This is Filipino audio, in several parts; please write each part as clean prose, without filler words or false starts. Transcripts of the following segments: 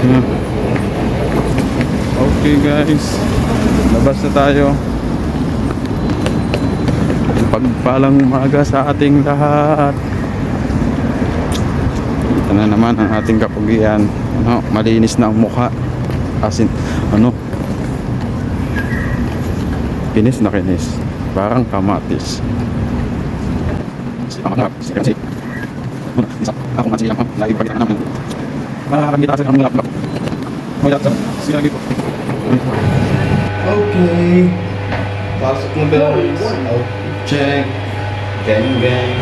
Yeah. Okay guys, labas na tayo. Pagpalang umaga sa ating lahat. Ito na naman ang ating kapugian. Malinis na ang mukha. Asin, kinis na kinis. Parang kamatis. Ako man siya lagi pagkita namin. Makakagita sa mga laptop. Siya lagi po. Okay. Pasok na bells. Check. Gang gang.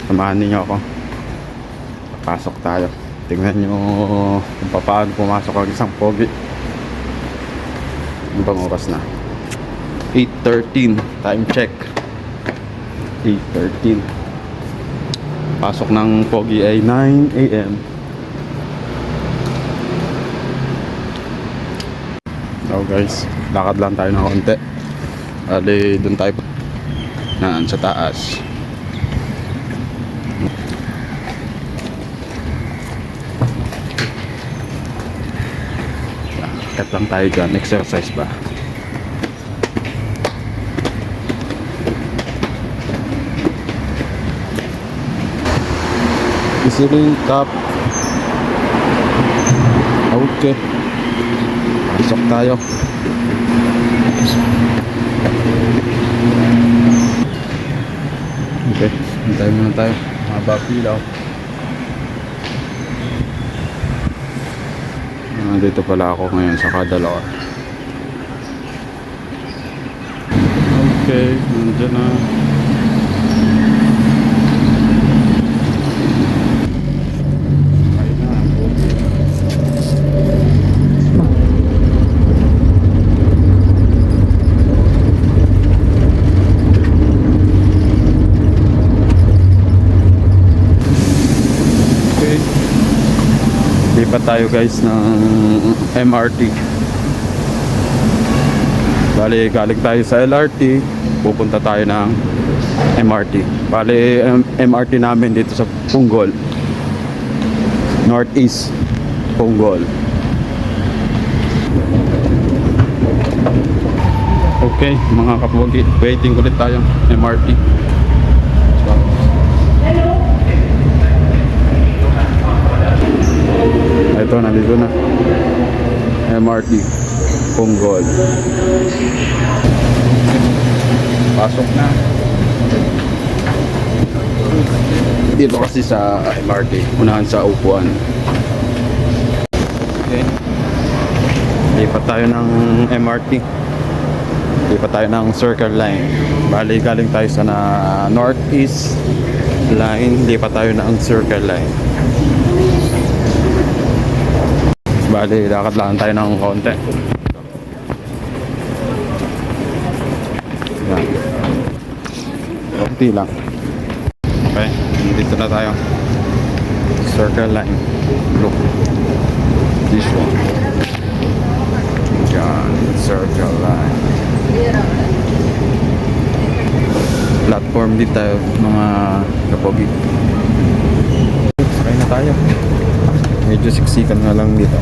Samahan niyo ako. Pasok tayo. Tingnan nyo kung paano pumasok ang isang pogi. Ano bang oras na? 8:13. Time check. 8:13. Pasok ng pogi ay 9 AM. So guys, lakad lang tayo ng konti. Bali, dun tayo naan sa taas. Kat lang tayo dyan, exercise ba? Isiling top. Okay. Pasok tayo. Okay, hintayin muna tayo. Haba pilaw. Dito pala ako ngayon sa Kadalawa. Okay, nandiyan na. Lipat tayo guys ng MRT. Bali, galing tayo sa LRT, pupunta tayo ng MRT. Bali, MRT namin dito sa Punggol, Northeast Punggol. Okay mga kapogi, waiting ulit tayong MRT. Ito, nandito na MRT Punggol. Pasok na dito kasi sa MRT, unahan sa upuan. Okay, lipat tayo ng MRT. Lipat tayo ng Circle Line. Bali, galing tayo sa Northeast Line, lipat tayo ng Circle Line. Bali, lakad lang tayo ng konti. Yan. Konti lang. Okay, dito na tayo. Circle Line. Look. This one. Yan, Circle Line. Platform din tayo, mga kapogi. Sakay na tayo. Medyo siksikan nga lang dito.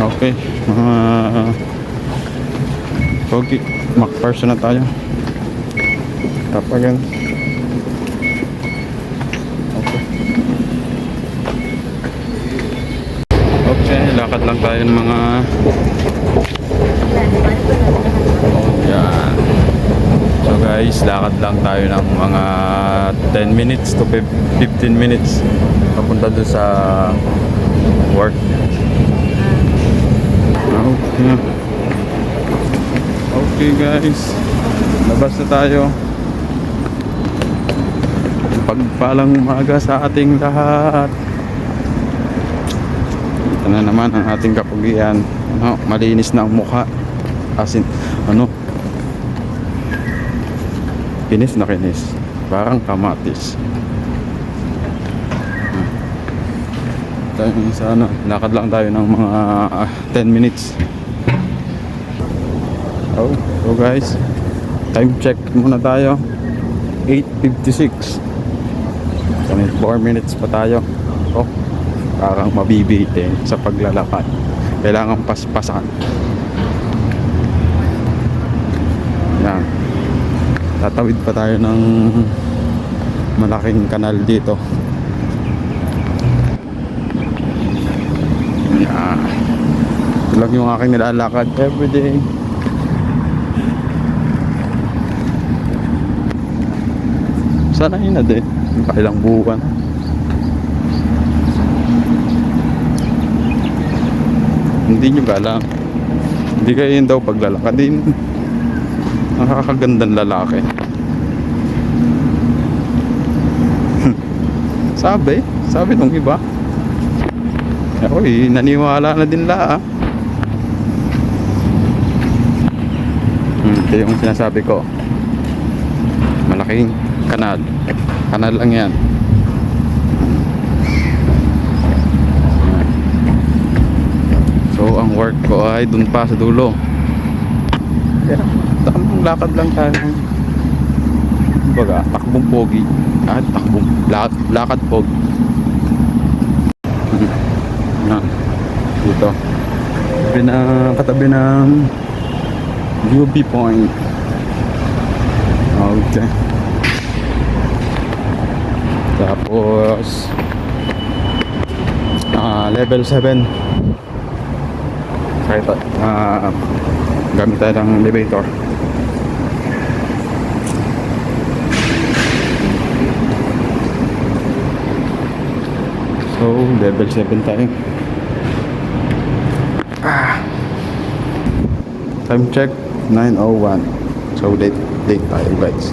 Okay, mga pogi, MacPherson na tayo. Tapagan. Okay. Okay, lakad lang tayo ng mga yan. So guys, lakad lang tayo ng mga 10 minutes to 15 minutes papunta doon sa work. Okay. Okay guys, labas na tayo. Pagpalang umaga sa ating lahat. Ito na naman ang ating kapugian. Malinis na ang mukha. Asin, kinis na kinis. Parang kamatis. Tayo sa lakad lang tayo ng mga 10 minutes. So guys, Time check muna tayo. 8:56. 4 minutes pa tayo. Oh, parang mabibitin sa paglalakad. Kailangan paspasan. Yan. Tatawid pa tayo ng malaking kanal dito. Yan. Ito lang yung aking nilalakad everyday. Sana yun na din. Kailang buwan. Hindi nyo ba alam? Hindi kayo yun daw paglalakad din. Nakakagandang lalaki. Sabi nung iba. Ako'y naniwala na din la. Ito yung sinasabi ko. Malaking kanal. Kanal lang yan. So ang work ko ay dun pa sa dulo. Kaya tamang lakad lang tayo. Baga, takbong pogi. Takbong lakad pogi. Dito. Katabi ng UB Point. Okay. Tapos level 7. Kaya gamit tayo ng elevator. So level 7 tayo. Time check 9:01. So late tayo guys.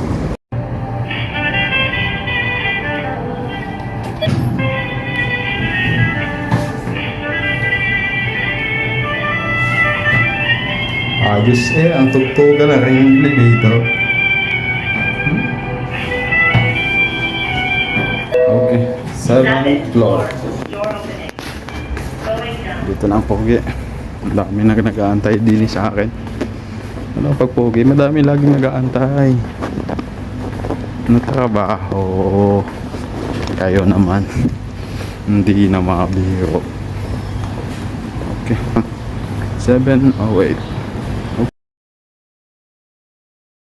Ayos ang tugtugan na rin yung elevator. Okay, 7th floor. Dito na ang pogi. Ang dami na nag-aantay din sa akin. Ano pag pogi? Madami laging nag-aantay. Ano trabaho? Kayo naman. Hindi na mabiro. Okay. 7:08.